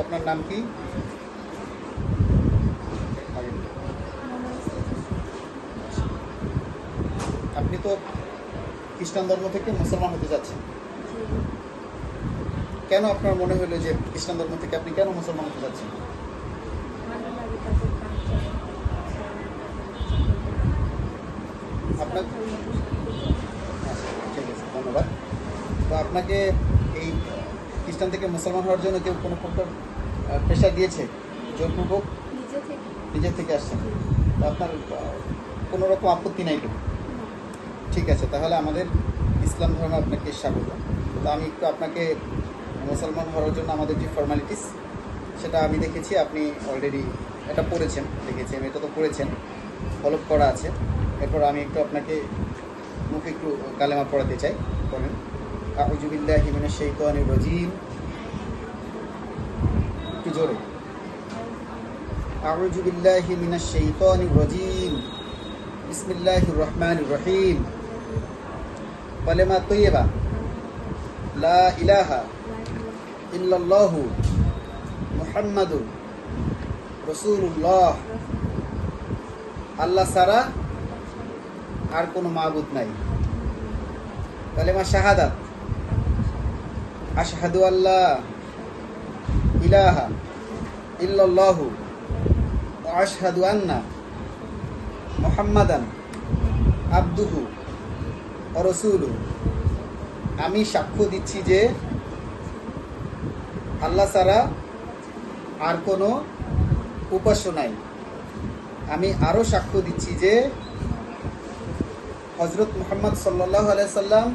আপনার নাম কি? আপনি তো খ্রিস্টান ধর্ম থেকে মুসলমান হতে যাচ্ছেন, কেন আপনার মনে হলো যে খ্রিস্টান ধর্ম থেকে আপনি কেন মুসলমান হতে যাচ্ছেন? আপনার ঠিক আছে, ধন্যবাদ। তো আপনাকে এই খ্রিস্টান থেকে মুসলমান হওয়ার জন্য কেউ কোনো প্রকার প্রেশার দিয়েছে, জোরপূর্বক? নিজের থেকে আসছেন, তো আপনার কোনো রকম আপত্তি নাই তো? ঠিক আছে, তাহলে আমাদের ইসলাম ধর্মে আপনাকে স্বাগত। তো আমি একটু আপনাকে মুসলমান হওয়ার জন্য আমাদের যে ফর্মালিটিস সেটা আমি দেখেছি, আপনি অলরেডি এটা পড়েছেন, দেখেছি আমি, এটা তো পড়েছেন, ফলো করা আছে। এরপর আমি একটু আপনাকে মুখে একটু কালেমা পড়াতে চাই, বলেন। আউযু বিল্লাহি মিনাশ শাইতানির রাজিম, একটু জোরে। আউযু বিল্লাহি মিনাশ শাইতানির রাজিম, বিসমিল্লাহির রহমানির রহিম। কালেমা তৈয়বা, লা ইলাহা ইল্লাল্লাহু মুহাম্মাদুর রাসূলুল্লাহ। আল্লাহ ছাড়া আর কোনো মাবুদ নাই। কালেমা শাহাদাত, আশহাদু আল্লা ইলাহা ইল্লাল্লাহু ওয়া আশহাদু আন্না মুহাম্মাদান আবদুহু ওয়া রাসূলুহু। আমি সাক্ষ্য দিচ্ছি যে আল্লাহ ছাড়া আর কোনো উপাস্য নাই। আমি আরও সাক্ষ্য দিচ্ছি যে হযরত মুহাম্মদ সাল্লাল্লাহু আলাইহি সাল্লাম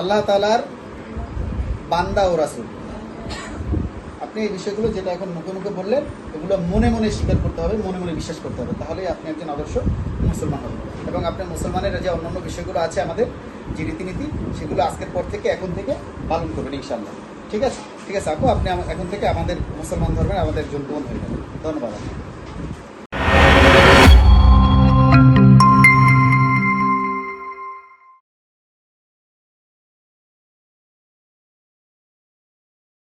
আল্লাহ তাআলার বান্দা ও রাসূল। আপনি এই বিষয়গুলো যেটা এখন মুখে মুখে বললেন, এগুলো মনে মনে স্বীকার করতে হবে, মনে মনে বিশ্বাস করতে হবে, তাহলেই আপনি একজন আদর্শ মুসলমান হবেন। এবং আপনার মুসলমানের যে অন্যান্য বিষয়গুলো আছে, আমাদের যে রীতিনীতি, সেগুলো আজকের পর থেকে, এখন থেকে পালন করবেন ইনশাআল্লাহ। ঠিক আছে, ঠিক আছে আপু, আপনি এখন থেকে আমাদের মুসলমান ধর্মের আমাদের একজন বোন হয়ে যাবেন। ধন্যবাদ।